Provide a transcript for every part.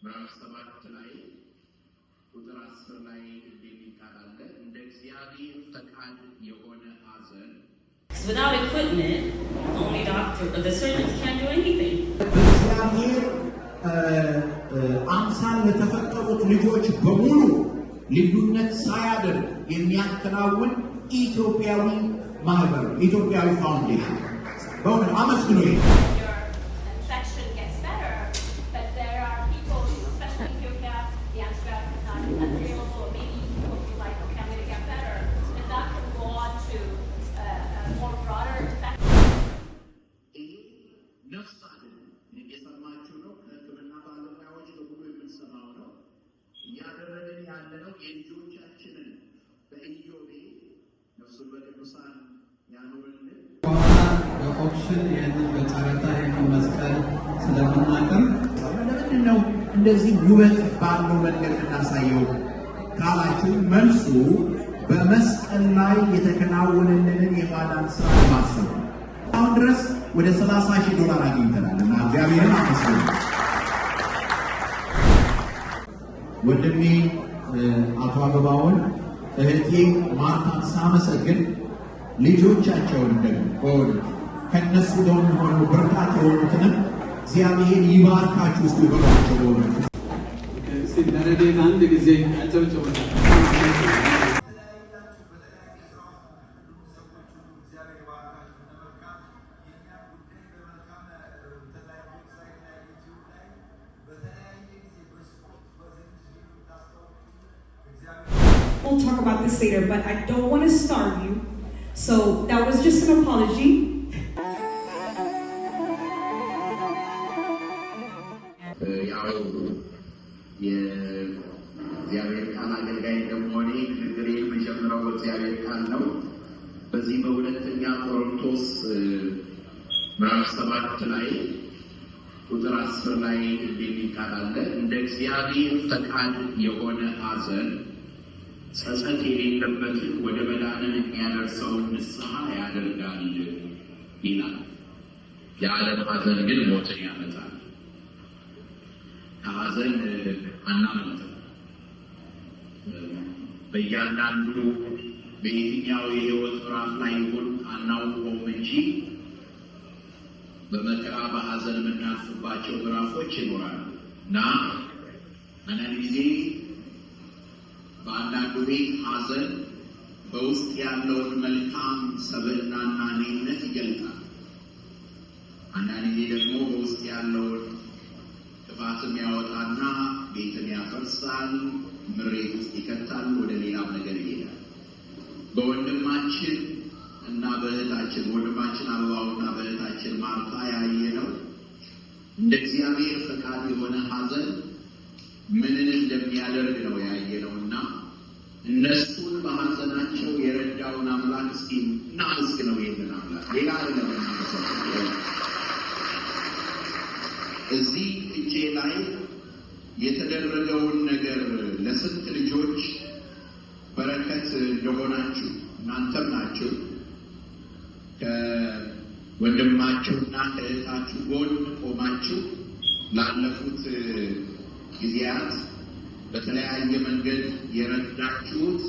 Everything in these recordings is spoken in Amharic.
ምዕራፍ 7 ላይ ቁጥር 10 ላይ እንደሚቃላለ እንደ እግዚአብሔር ፈቃድ የሆነ ሐዘን without equipment only the surgeons can't do anything. እግዚአብሔር አምሳል ለተፈጠሩት ልጆች በሙሉ ልዩነት ሳያደርግ የሚያከናውን ኢትዮጵያዊ ማህበር ኢትዮጵያዊ ፋውንዴሽን በእውነት አመስግኑ። ያደረገን ያለነው የልጆቻችንን በኢዮቤ ነፍሱን በቅዱሳን ያኖርልን በኦፕሽን ይህንን በጨረታ መስቀል ስለምናቀርብ ለምንድን ነው እንደዚህ ውበት ባለው መንገድ እናሳየው ካላችሁ መልሱ በመስቀል ላይ የተከናወነልን የማዳን ስራ ማሰብ አሁን ድረስ ወደ $30,000 አግኝተናል እና እግዚአብሔርን አመስግኑ። ወንድሜ አቶ አበባውን እህቴ ማርታን ሳመሰግን ልጆቻቸውን ደግሞ ከነሱ ጋር ሆነው ብርታት የሆኑትንም እግዚአብሔር ይባርካችሁ ውስጥ ይበራቸው ነው። ለረዴት አንድ ጊዜ አጨብጭቡላችሁ። We'll talk about this later, but I don't want to starve you. So that was just an apology. እግዚአብሔር ቃል አገልጋይ እንደመሆኔ ንግግሬ የመጀመሪያው እግዚአብሔር ቃል ነው። በዚህ በሁለተኛ ቆሮንቶስ ምዕራፍ 7 ላይ ቁጥር 10 ላይ እንደሚቃላለ እንደ እግዚአብሔር ፈቃድ የሆነ ሐዘን ጸጸት የሌለበትን ወደ መዳንን የሚያደርሰውን ንስሐ ያደርጋል ይላል። የዓለም ሐዘን ግን ሞትን ያመጣል። ከሐዘን አናመልጥም። በእያንዳንዱ በየትኛው የህይወት ምዕራፍ ላይ ይሁን አናውቀውም እንጂ በመከራ በሐዘን የምናልፍባቸው ምዕራፎች ይኖራሉ እና አንዳንድ ጊዜ በአንዳንዱ ቤት ሐዘን በውስጥ ያለውን መልካም ሰብዕናና እኔነት ይገልጣል። አንዳንድ ጊዜ ደግሞ በውስጥ ያለውን ጥፋትም ያወጣና ቤትን ያፈርሳል፣ ምሬት ውስጥ ይከታል፣ ወደ ሌላም ነገር ይሄዳል። በወንድማችን እና በእህታችን ወንድማችን አበባውና በእህታችን ማርታ ያየነው እንደ እግዚአብሔር ፈቃድ የሆነ ሐዘን ምንን እንደሚያደርግ ነው ያየነውና እነሱን በሐዘናቸው የረዳውን አምላክ እስኪ እናመስግነው። ይሄንን አምላክ ሌላ አይደለም። እዚህ እጄ ላይ የተደረገውን ነገር ለስንት ልጆች በረከት እንደሆናችሁ እናንተም ናችሁ ከወንድማችሁና ከእህታችሁ ጎን ቆማችሁ ላለፉት ጊዜያት በተለያየ መንገድ የረዳችሁት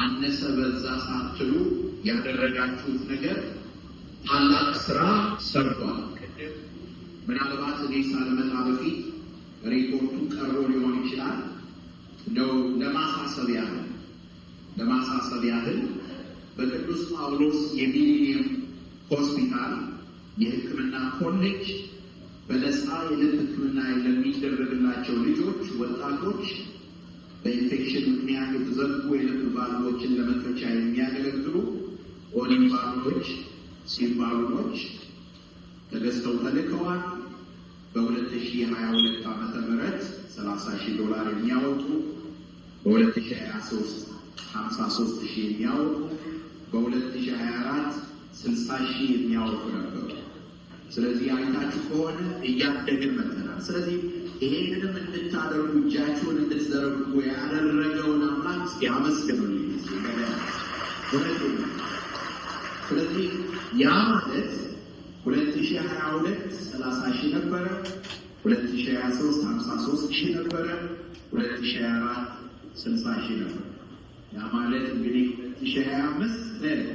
አነሰ በዛ ሳትሉ ያደረጋችሁት ነገር ታላቅ ስራ ሰርቷል። ምናልባት እኔ ሳልመጣ በፊት ሪፖርቱ ቀርቦ ሊሆን ይችላል። እንደው ለማሳሰብ ያህል በቅዱስ ጳውሎስ የሚሊኒየም ሆስፒታል የሕክምና ኮሌጅ በነፃ የልብ ሕክምና ለሚደረግላቸው ልጆች፣ ወጣቶች በኢንፌክሽን ምክንያት የተዘጉ የልብ ቫልቮችን ለመክፈቻ የሚያገለግሉ ኦሊም ቫልቮች፣ ሲምባሉኖች ተገዝተው ተልከዋል። በ2022 ዓመተ ምህረት $30,000 የሚያወጡ በ2023 $53,000 የሚያወጡ በ2024 $60,000 የሚያወጡ ነበሩ። ስለዚህ አይታችሁ ከሆነ እያደግን መጥተናል። ስለዚህ ይሄንንም እንድታደርጉ እጃችሁን እንድትዘረጉ ያደረገውን አምላክ እስኪ አመስግኑልኝ። ስለዚህ ያ ማለት 2022 $30,000 ነበረ፣ 2023 53,000 ነበረ። 2024 60,000 ነበር። ያ ማለት እንግዲህ 2025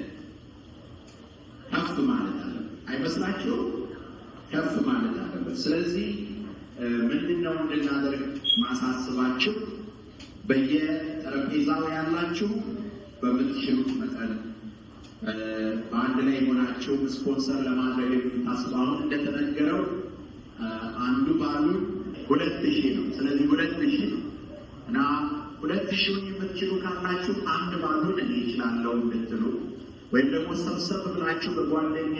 ከፍ ማለት አለ አይመስላችሁ? ከፍ ማለት አለበት። ስለዚህ ምንድነው እንድናደርግ ማሳስባችሁ በየጠረጴዛው ያላችሁ በምትችሉት መጠን በአንድ ላይ ሆናችሁ ስፖንሰር ለማድረግ የምታስቡ አሁን እንደተነገረው አንዱ ባሉን 2,000 ነው። ስለዚህ 2,000 እና 2,000 የምትችሉ ካላችሁ አንድ ባሉን እኔ እችላለሁ እንድትሉ ወይም ደግሞ ሰብሰብ ብላችሁ በጓደኛ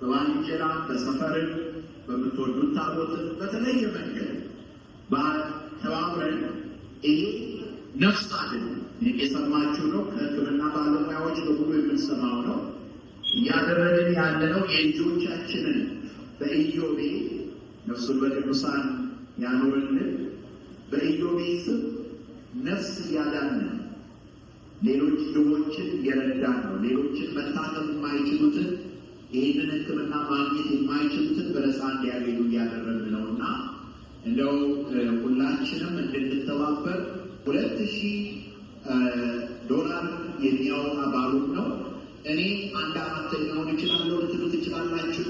በባልንጀራ በሰፈርን በምትወዱት ታቦት በተለየ መንገድ ተባብረን ይሄ ነፍስ አድን የሰማችሁ ነው። ከሕክምና ባለሙያዎች በሙሉ የምንሰማው ነው። እያደረግን ያለነው የልጆቻችንን በኢዮቤ ነፍሱን በቅዱሳን ያኖርልን በኢዮቤ ስም ነፍስ እያዳንን ሌሎች ድሆችን እየረዳን ነው። ሌሎችን መታከም የማይችሉትን ይህንን ሕክምና ማግኘት የማይችሉትን በነፃ እንዲያገኙ እያደረግን ነው እና እንደው ሁላችንም እንድንተባበር 2,000 ዶላር የሚያወጣ ባሉን ነው። እኔ 1/4ኛውን እችላለሁ ልትሉ ትችላላችሁ።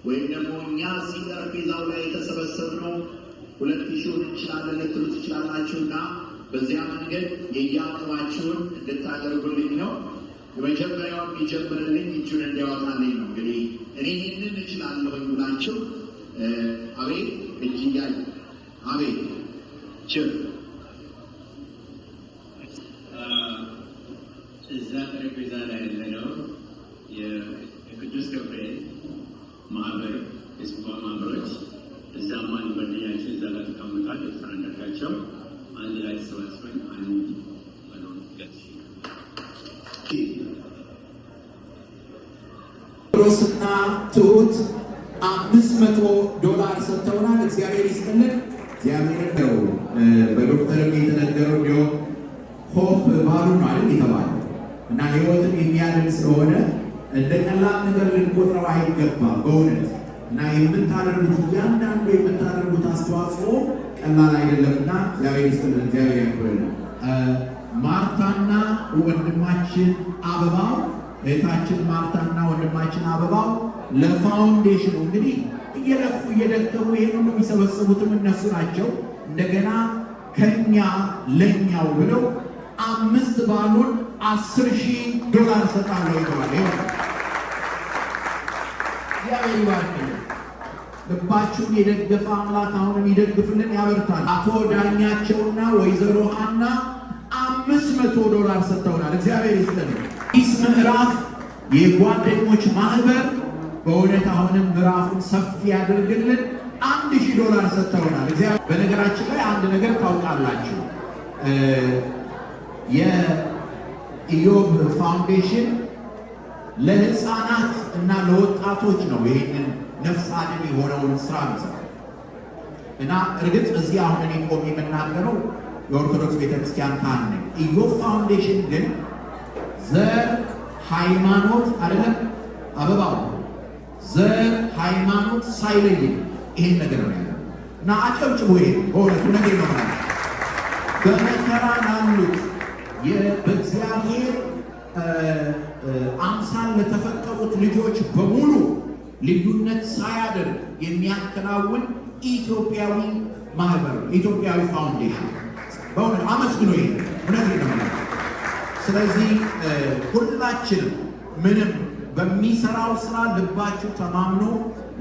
ወይም ደግሞ እኛ እዚህ ጠረጴዛው ላይ የተሰበሰብነው 2,000 እንችላለን ልትሉ ትችላላችሁ እና በዚያ መንገድ የየአቅማችሁን እንድታደርጉልኝ ነው። የመጀመሪያው የሚጀምርልኝ እጁን እንዲያወጣልኝ ነው። እንግዲህ እኔ ይህንን እችላለሁ ብላችሁ አቤት እጅ እያለ አቤት ችር እዛ ጠረጴዛ ላይ ያለነው የቅዱስ ገብርኤል ማህበር የስባ ማህበሮች እዛም አንድ ጓደኛችን እዛ ላይ ተቀምጧል። ኤርትራ እንዳልካቸው አንድ ላይ ተሰባስበን አንድ መኖር ሮስና ትሁት 500 ዶላር ሰጥተውናል። እግዚአብሔር ይስጥልን። እግዚአብሔር ነው በዶክተርም የተነገረው እንዲሁም ሆፕ ባሉ ማለት የተባለ እና ህይወትን የሚያድን ስለሆነ እንደ ቀላል ነገር ልንቆጥረው አይገባም በእውነት እና የምታደርጉት እያንዳንዱ የምታደርጉት አስተዋጽኦ ቀላል አይደለምና እግዚአብሔር ይስጥልን። እግዚአብሔር ያክብርልን። ማርታና ወንድማችን አበባው እህታችን ማርታና ወንድማችን አበባው ለፋውንዴሽኑ እንግዲህ እየለፉ እየደከሙ ይህን ሁሉ የሚሰበሰቡትም እነሱ ናቸው። እንደገና ከኛ ለኛው ብለው 5 ባሉን 10,000 ዶላር ሰጣለሁ ይተዋል። እግዚአብሔር ይባርክልን። ልባችሁን የደገፈ አምላክ አሁንም ይደግፍልን፣ ያበርታል። አቶ ዳኛቸውና ወይዘሮ ሀና 500 ዶላር ሰጥተውናል። እግዚአብሔር ይስጥልን። ይህ ምዕራፍ የጓደኞች ማህበር በእውነት አሁንም ምዕራፉን ሰፊ ያደርግልን። 1,000 ዶላር ሰጥተውናል። በነገራችን ላይ አንድ ነገር ታውቃላችሁ፣ የኢዮብ ፋውንዴሽን ለህፃናት እና ለወጣቶች ነው ይህንን ነፍስ አድን የሆነውን ስራ ነው እና እርግጥ እዚህ አሁን እኔ ቆሜ የምናገረው የኦርቶዶክስ ቤተክርስቲያን ካህን ነኝ። ኢዮብ ፋውንዴሽን ግን ዘር ሃይማኖት አይደለም አበባው ዘር ሃይማኖት ሳይለይ ይሄን ነገር ነው ያለው እና አጨብጭቡ። ይሄ በእውነቱ ነገር ነው ማለት በመከራ ላሉት በእግዚአብሔር አምሳል ለተፈጠሩት ልጆች በሙሉ ልዩነት ሳያደርግ የሚያከናውን ኢትዮጵያዊ ማህበር ኢትዮጵያዊ ፋውንዴሽን በእውነት አመስግኖ ይሄ እውነት ነው። ስለዚህ ሁላችንም ምንም በሚሰራው ስራ ልባችሁ ተማምኖ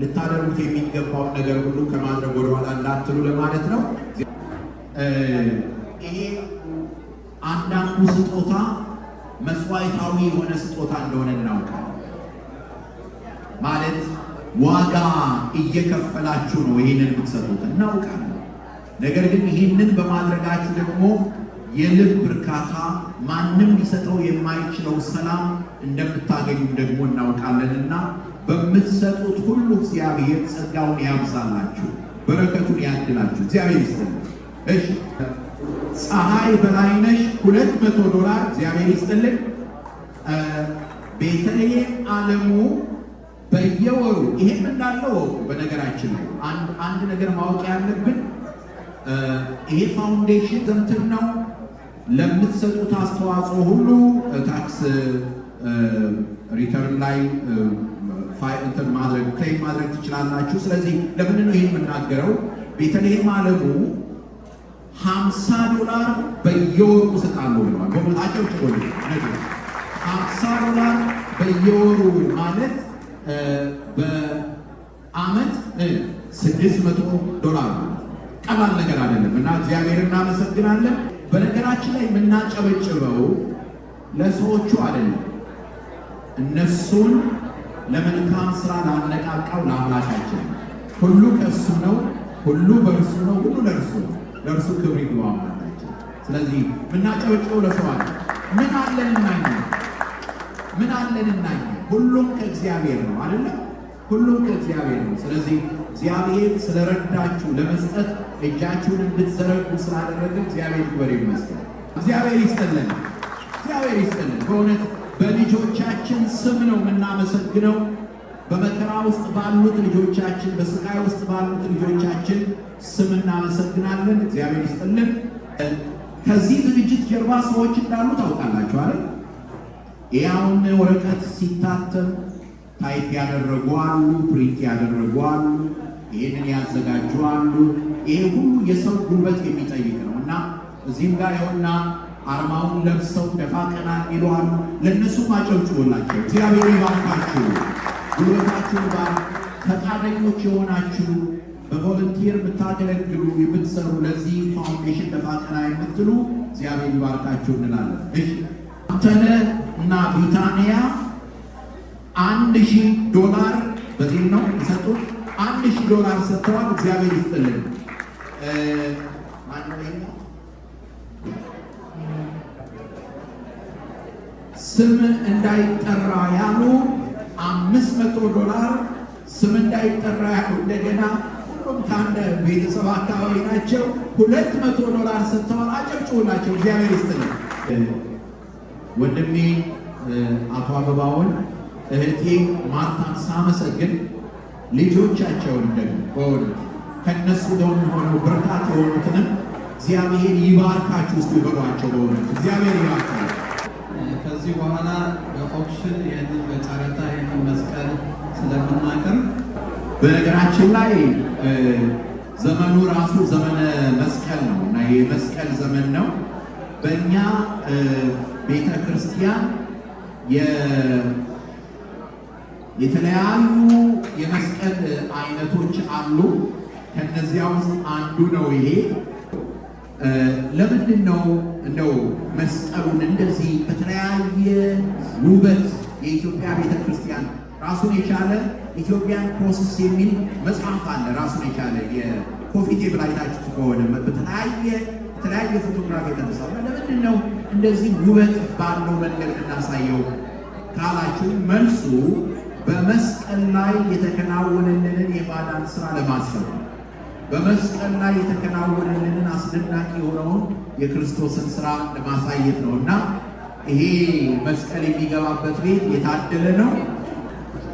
ልታደርጉት የሚገባውን ነገር ሁሉ ከማድረግ ወደኋላ እንዳትሉ ለማለት ነው። ይሄ አንዳንዱ ስጦታ መስዋዕታዊ የሆነ ስጦታ እንደሆነ እናውቃለን። ማለት ዋጋ እየከፈላችሁ ነው ይህንን የምትሰጡት እናውቃለን። ነገር ግን ይህንን በማድረጋችሁ ደግሞ የልብ እርካታ ማንም ሊሰጠው የማይችለው ሰላም እንደምታገኙ ደግሞ እናውቃለንና በምትሰጡት ሁሉ እግዚአብሔር ጸጋውን ያብዛላችሁ፣ በረከቱን ያድላችሁ። እግዚአብሔር ይስጥልን። እሺ ፀሐይ በላይነሽ 200 ዶላር እግዚአብሔር ይስጥልን። ቤተልሔም ዓለሙ በየወሩ ይሄም እንዳለው በነገራችን ላይ አንድ ነገር ማወቅ ያለብን ይሄ ፋውንዴሽን ዘምትን ነው። ለምትሰጡት አስተዋጽኦ ሁሉ ታክስ ሪተርን ላይ ክሌም ማድረግ ትችላላችሁ። ስለዚህ ለምንድን ነው ይሄ የምናገረው? ቤተልሔም አለሙ $50 በየወሩ እሰጣለሁ ብለዋል። በሞታቸው ጭቆኝ $50 በየወሩ ማለት በአመት $600 ቀላል ነገር አይደለም እና እግዚአብሔር እናመሰግናለን። በነገራችን ላይ የምናጨበጭበው ለሰዎቹ አይደለም፣ እነሱን ለመልካም ስራ ላነቃቃው ለአምላካችን። ሁሉ ከእሱ ነው፣ ሁሉ በእርሱ ነው፣ ሁሉ ለእርሱ ነው። ለእርሱ ክብር ይግባው አምላካችን። ስለዚህ የምናጨበጭበው ለሰው አለ። ምን አለን እናኛ? ምን አለን እናኛ? ሁሉም ከእግዚአብሔር ነው አይደለም? ሁሉም ከእግዚአብሔር ነው። ስለዚህ እግዚአብሔር ስለረዳችሁ ለመስጠት እጃችሁን እንድትዘረጉ ስላደረገ እግዚአብሔር ይክበር ይመስገን። እግዚአብሔር ይስጥልን፣ እግዚአብሔር ይስጥልን። በእውነት በልጆቻችን ስም ነው የምናመሰግነው። በመከራ ውስጥ ባሉት ልጆቻችን፣ በስቃይ ውስጥ ባሉት ልጆቻችን ስም እናመሰግናለን። እግዚአብሔር ይስጥልን። ከዚህ ዝግጅት ጀርባ ሰዎች እንዳሉ ታውቃላችሁ አይደል? ያውን ወረቀት ሲታተም ታይፕ ያደረጉ አሉ፣ ፕሪንት ያደረጉ አሉ፣ ይህንን ያዘጋጁ አሉ። ይሄ ሁሉ የሰው ጉልበት የሚጠይቅ ነው እና እዚህም ጋር ይኸውና አርማውን ለብሰው ደፋ ቀና የሚሉ አሉ። ለእነሱም አጨብጭቡላቸው። እግዚአብሔር ይባርካችሁ። ጉልበታችሁን ጋር ፈቃደኞች የሆናችሁ በቮለንቲር የምታገለግሉ የምትሰሩ፣ ለዚህ ፋውንዴሽን ደፋ ቀና የምትሉ እግዚአብሔር ይባርካችሁ እንላለን። እሺ አንተነህ እና ቢታንያ $1000 በዚህ ነው የሰጡት። $1000 ሰጥተዋል። እግዚአብሔር ይስጥልን። ስም እንዳይጠራ ያሉ $500 ስም እንዳይጠራ ያሉ እንደገና ሁሉም ከአንድ ቤተሰብ አካባቢ ናቸው። $200 ሰጥተዋል። አጨብጭቡላቸው። እግዚአብሔር ይስጥልን። ወንድሜ አቶ አበባውን እህቴ ማርታን ሳመሰግን ልጆቻቸውን ደግሞ በእውነት ከእነሱ ደግሞ ሆነው ብርታት የሆኑትንም እግዚአብሔር ይባርካችሁ ውስጥ ይበሏቸው። በእውነት እግዚአብሔር ይባርካችሁ። ከዚህ በኋላ በኦፕሽን ይህንን በጨረታ ይህንን መስቀል ስለምናቀርብ በነገራችን ላይ ዘመኑ ራሱ ዘመነ መስቀል ነው እና የመስቀል ዘመን ነው። በእኛ ቤተ ክርስቲያን የተለያዩ የመስቀል አይነቶች አሉ። ከነዚያ ውስጥ አንዱ ነው ይሄ። ለምንድን ነው እንደው መስቀሉን እንደዚህ በተለያየ ውበት የኢትዮጵያ ቤተክርስቲያን ራሱን የቻለ ኢትዮጵያን ፕሮሰስ የሚል መጽሐፍ አለ። ራሱን የቻለ የኮፊ ቴብል አይታችሁ ከሆነ የተለያየ ፎቶግራፊ የተነሳው ለምንድን ነው እንደዚህ ውበት ባለው መንገድ እናሳየው ካላችሁ መልሱ በመስቀል ላይ የተከናወነልንን የማዳን ስራ ለማሰብ ነው። በመስቀል ላይ የተከናወነልንን አስደናቂ የሆነውን የክርስቶስን ስራ ለማሳየት ነው እና ይሄ መስቀል የሚገባበት ቤት የታደለ ነው።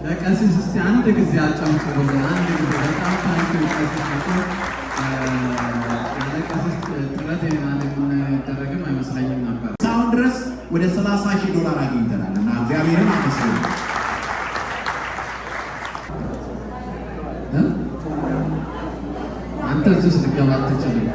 ለቀሲስ እስቲ አንድ ጊዜ አጨብጭቡልን። አንድ ጊዜ በጣም ታንኪዩ ቀሲስ። ለቀሲስ ጥረት የምናደረግም አይመስለኝም ነበር። እስካሁን ድረስ ወደ $30,000 አግኝተናል እና እግዚአብሔርን አመስግኑ። አንተ እዚህ ውስጥ ልገባ አትችልም።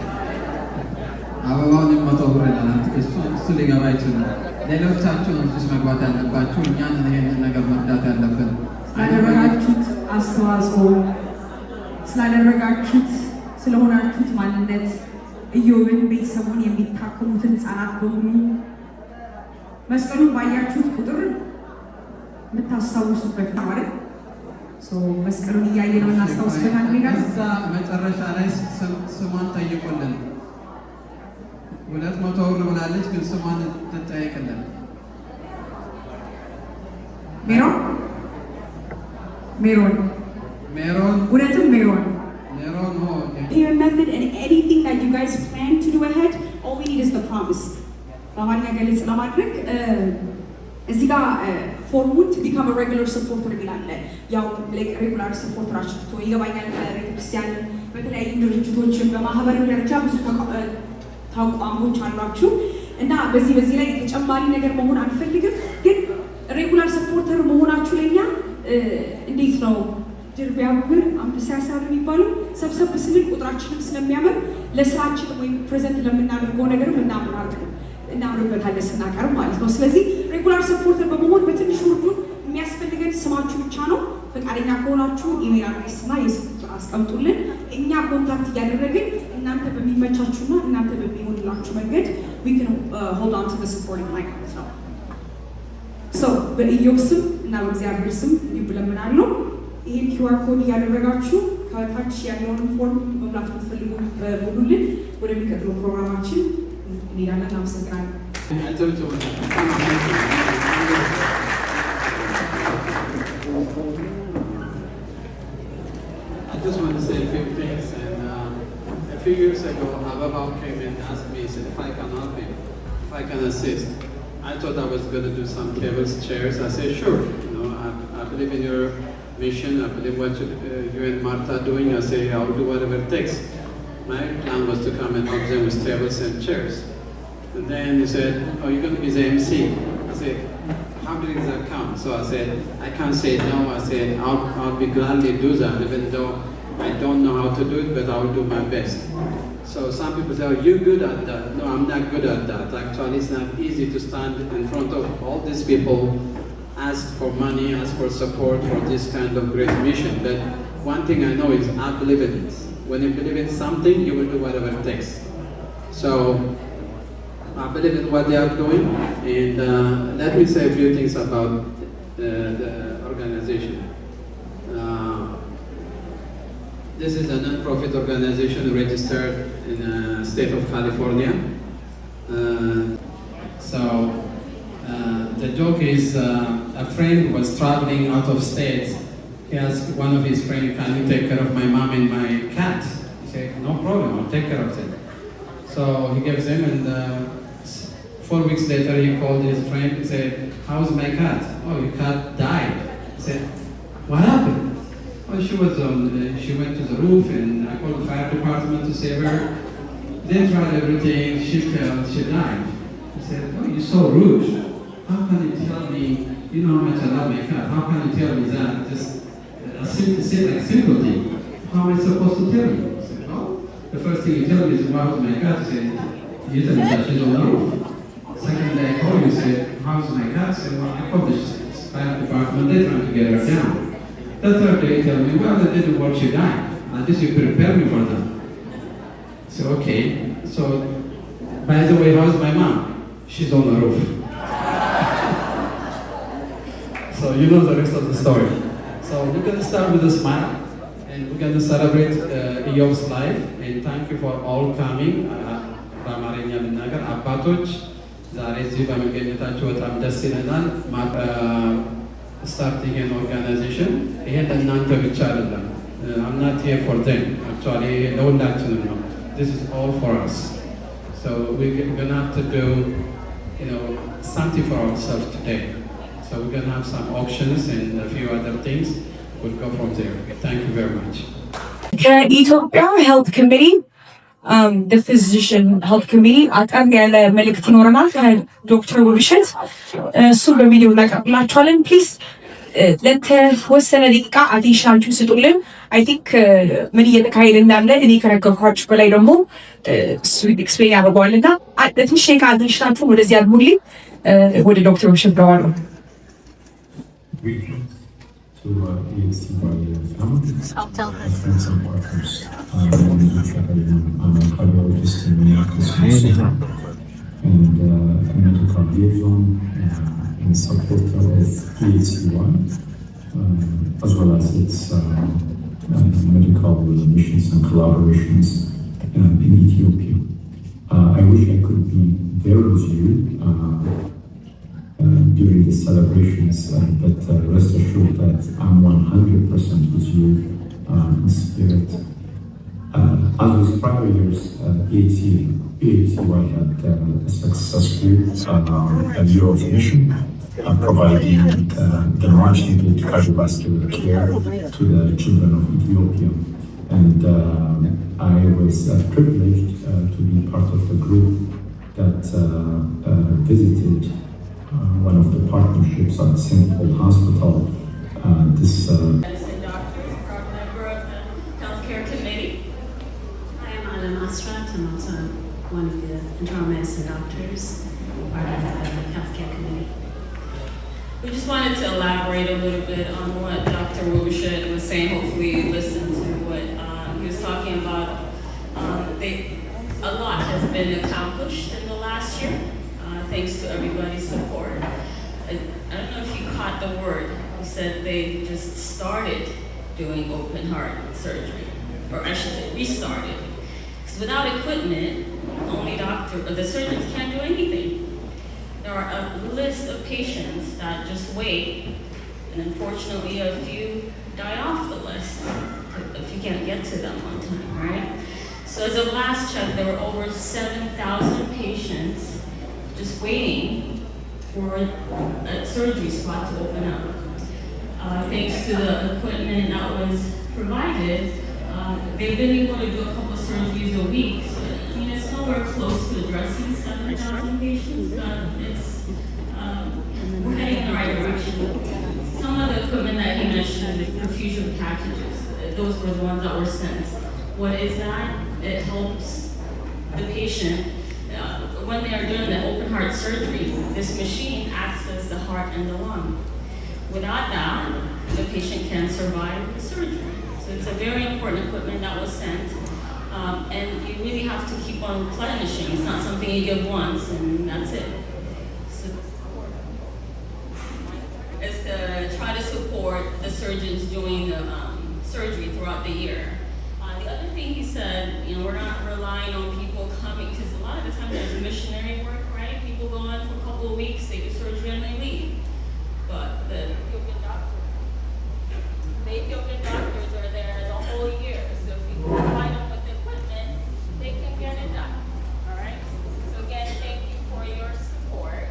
አበባውን $100 ይላል። አንተ እሱ ሊገባ አይችልም። ሌሎቻችሁ እዚህ ውስጥ መግባት ያለባችሁ፣ እኛን ይሄንን ነገር መርዳት ያለብን። ስላደረጋችሁት አስተዋጽኦ፣ ስላደረጋችሁት ስለሆናችሁት ማንነት፣ ኢዮብን ቤተሰቡን የሚታከሙትን ህፃናት በሙሉ መስቀሉን ባያችሁት ቁጥር የምታስታውሱበት ነው አይደል? መስቀሉን እያየ ነው እናስታውስበታል። እዛ መጨረሻ ላይ ስሟን ጠይቆልን $200 ብላለች፣ ግን ስሟን ትጠይቅልን። ሜሮን እውነትም ሜሮን Your method and anything that you guys plan to do ahead, all we need is the promise. በአማርኛ ገለጽ ለማድረግ እዚህ ጋር ፎርሙት ቢካም ሬጉላር ሰፖርተር ይላል። ያው ሬጉላር ሰፖርተራችሁ ቶ ይገባኛል። ቤተክርስቲያን በተለያዩ ድርጅቶች በማህበር ደረጃ ብዙ ተቋሞች አሏችሁ እና በዚህ ላይ ተጨማሪ ነገር መሆን አንፈልግም። ግን ሬጉላር ሰፖርተር መሆናችሁ ለኛ እንዴት ነው ድርቢያብር አንበሳ ያሳር የሚባለው ሰብሰብ ስንል ቁጥራችንም ስለሚያምር ለስራችን ወይም ፕሬዘንት ለምናደርገው ነገርም እናምርበታለን ስናቀርብ ማለት ነው። ስለዚህ ሬጉላር ሰፖርተር በመሆን በትንሹ ሁሉን የሚያስፈልገን ስማችሁ ብቻ ነው። ፈቃደኛ ከሆናችሁ ኢሜል አድሬስ እና የስልክ ቁጥር አስቀምጡልን። እኛ ኮንታክት እያደረግን እናንተ በሚመቻችሁና እናንተ በሚሆንላችሁ መንገድ we can hold on to the supporting line ማለት ነው። so በኢዮብ ስም እና በእግዚአብሔር ስም ይብለምናለሁ። ይሄን QR ኮድ እያደረጋችሁ ከታች ያለውን ፎርም መሙላት የምትፈልጉ ሙሉልን። ወደሚቀጥለው ፕሮግራማችን እንሄዳለን። አመሰግናለሁ። I just want to say a few things. And a few years ago, Ababa came and asked me, said, if I can help him, if I can assist. I thought I was going to do some tables, chairs. I said, sure. I believe in your mission. I believe what you and Martha are doing. I say, I'll do whatever it takes. My plan was to come and help them with tables and chairs. And then he said, oh, you're going to be the MC. I said, how does that come? So I said, I can't say no. I said, I'll be gladly do that, even though I don't know how to do it, but I'll do my best. So some people say, oh, you're good at that. No, I'm not good at that. Actually, it's not easy to stand in front of all these people, ask for money, ask for support for this kind of great mission. But one thing I know is I believe in it. When you believe in something, you will do whatever it takes. So I believe in what they are doing. And let me say a few things about the organization. This is a non-profit organization registered in the state of California. The joke is a friend was traveling out of state. He asked one of his friends, can you take care of my mom and my cat? He said, no problem, I'll take care of them. So he gives him, and 4 weeks later he called his friend and said, how's my cat? Oh, your cat died. He said, what happened? Well, she went to the roof and I called the fire department to save her. They tried everything, she fell, she died. He said, oh, you're so rude. How can you tell me, you know how much I love my cat, how can you tell me that? Just a simple thing. How am I supposed to tell you? He said, well, the first thing you tell me is, how's my cat? He said, you tell me that she's on the roof. Second day I called you, said, how's my cat? I said, well, I called the fire department, they're trying to get her down. The third day you tell me, well, that didn't work, she died. At least you prepared me for that. So, okay. So, by the way, how's my mom? She's on the roof. So, you know the rest of the story. So, we're going to start with a smile. And we're going to celebrate Eob's life. And thank you for all coming. በአማርኛ ልናገር አባቶች ዛሬ እዚህ በመገኘታችሁ በጣም ደስ ይለናል። ስታርት ይሄን ኦርጋናይዜሽን ይሄ ለእናንተ ብቻ አይደለም። I'm not here for them. Actually ለሁላችንም ነው። This is all for us. So we're going to have to do, something for ourselves today. So we're going to have some auctions and a few other things. We'll go from there. Thank you very much. ከኢትዮጵያ ሄልት ኮሚቲ the physician health committee አጠር ያለ መልእክት ይኖረናል ከዶክተር ውብሸት እሱን በቪዲዮ እናቀርብላችኋለን። ፕሊዝ ለተወሰነ ደቂቃ አቴንሽናችሁ ስጡልን። አይ ቲንክ ምን እየተካሄደ እንዳለ እኔ ከነገርኳችሁ በላይ ደግሞ እሱ ኤክስፕሌን ያደርገዋልና ለትንሽ ደቂቃ አቴንሽናችሁን ወደዚህ አድርጉልኝ። ወደ ዶክተር ውብሸት ገባለሁ። To EAC by friends and partners. I'm a cardiologist in Minneapolis, Minnesota, and a medical liaison and supporter of EAC1, as well as its medical missions and collaborations in Ethiopia. I wish I could be there with you during the celebrations, but rest assured that I'm 100% with you in spirit. As with prior years, EACY had a successful year of mission, providing the much needed cardiovascular care to the children of Ethiopia. And I was privileged to be part of the group that visited one of the partnerships at St. Paul Hospital. Medicine doctors are a member of the healthcare committee. I am Alam Asrat. I'm also one of the internal medicine doctors, part of the healthcare committee. We just wanted to elaborate a little bit on what Dr. Wubishet was saying. Hopefully you listened to what he was talking about. A lot has been accomplished in the last year, thanks to everybody's support. I don't know if you caught the word. He said they just started doing open heart surgery, or I should say restarted. Because without equipment, the surgeons can't do anything. There are a list of patients that just wait, and unfortunately a few die off the list if you can't get to them on time, right? So as of last check, there were over 7,000 patients just waiting for a surgery spot to open up. Thanks to the equipment that was provided, they've been able to do a couple of surgeries a week. So, I mean, it's nowhere close to addressing 7,000 patients, but we're heading in the right direction. Some of the equipment that he mentioned, the perfusion packages, those were the ones that were sent. What is that? It helps the patient when they are doing the open heart surgery. This machine acts as the heart and the lung. Without that, the patient can't survive the surgery. So it's a very important equipment that was sent. And you really have to keep on replenishing. It's not something you give once and that's it. So it's to try to support the surgeons doing the surgery throughout the year. The other thing he said, we're not relying on people coming, because a lot of the time there's missionary work, right? People go on for a couple of weeks, they do surgery and they leave. But the Ethiopian doctors are there the whole year. So if people provide them with the equipment, they can get it done. All right? So again, thank you for your support.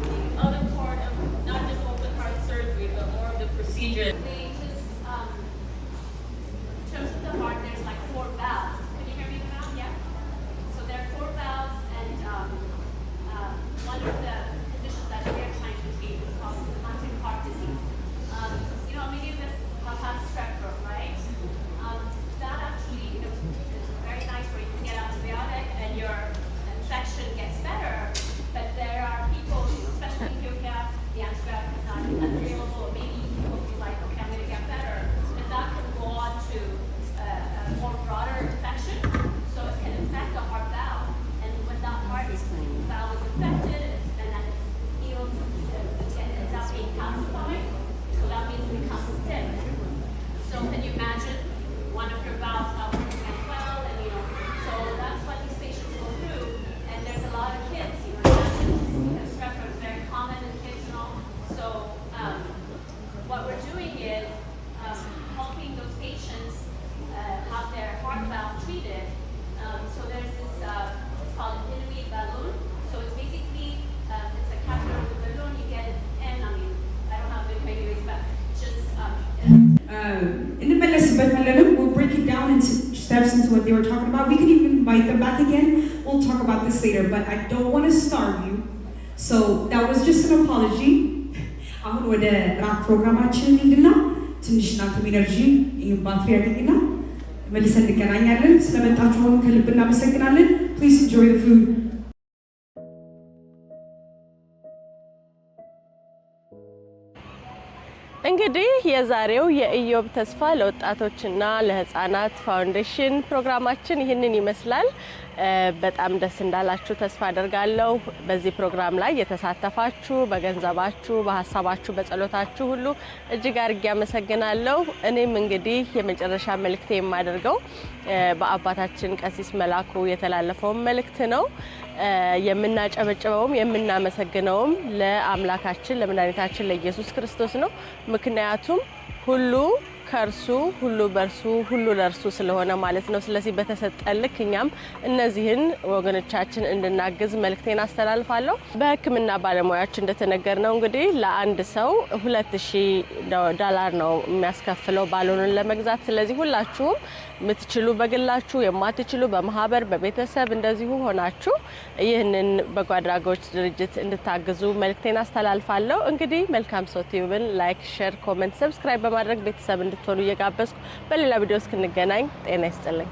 The other part of not just open heart surgery, but more of the procedure. In terms of the heart, there's like 4 valves. Can you hear me now? Yeah? So there are 4 valves, and one of the conditions that we are trying to treat is called chronic heart disease. Many of us have had strep throat, right? That actually is very nice where you can get antibiotic and your infection gets better. But there are people, especially in Ethiopia, the antibiotic is not available, or maybe people feel like, okay, I'm going to get better. And that can go on to a more broader infection, so it can infect the heart valve. And when that heart valve is infected and then it's healed, it ends up being calcified. So that means it becomes stiff. So can you imagine one of your valves not working as well? And so that's what these patients go through. And there's a lot of kids. Strep throat is very common in kids and all. So what we're doing is helping those patients have their heart valve treated. So there's this, it's called an Inuit balloon. So it's basically, it's a catheter with a balloon, you get it in, I don't have it maybe, but just, we'll break it down into steps into what they were talking about. We can even invite them back again. We'll talk about this later, but I don't want to starve you. So that was just an apology. አሁን ወደ ራት ፕሮግራማችን እንሂድና ትንሽ ናት ኢነርጂ ይሄን ባትሪ ያገኝና መልሰን እንገናኛለን። ስለመጣችሁ አሁን ከልብ እናመሰግናለን። Please enjoy the food. እንግዲህ የዛሬው የኢዮብ ተስፋ ለወጣቶችና ለህፃናት ፋውንዴሽን ፕሮግራማችን ይህንን ይመስላል። በጣም ደስ እንዳላችሁ ተስፋ አደርጋለሁ። በዚህ ፕሮግራም ላይ የተሳተፋችሁ በገንዘባችሁ፣ በሐሳባችሁ፣ በጸሎታችሁ ሁሉ እጅግ አድርጌ አመሰግናለሁ። እኔም እንግዲህ የመጨረሻ መልእክቴ የማደርገው በአባታችን ቀሲስ መላኩ የተላለፈው መልእክት ነው። የምናጨበጭበውም የምናመሰግነውም ለአምላካችን ለመድኃኒታችን ለኢየሱስ ክርስቶስ ነው። ምክንያቱም ሁሉ ከርሱ ሁሉ በርሱ ሁሉ ለርሱ ስለሆነ ማለት ነው። ስለዚህ በተሰጠን ልክ እኛም እነዚህን ወገኖቻችን እንድናግዝ መልእክቴን አስተላልፋለሁ። በሕክምና ባለሙያዎች እንደተነገርነው እንግዲህ ለአንድ ሰው $2000 ነው የሚያስከፍለው ባሎንን ለመግዛት። ስለዚህ ሁላችሁም የምትችሉ በግላችሁ የማትችሉ በማህበር በቤተሰብ እንደዚሁ ሆናችሁ ይህንን በጎ አድራጎት ድርጅት እንድታግዙ መልእክቴን አስተላልፋለሁ። እንግዲህ መልካም ሰው ቲዩብን ላይክ፣ ሼር፣ ኮሜንት፣ ሰብስክራይብ በማድረግ ቤተሰብ እንድትሆኑ እየጋበዝኩ በሌላ ቪዲዮ እስክንገናኝ ጤና ይስጥልኝ።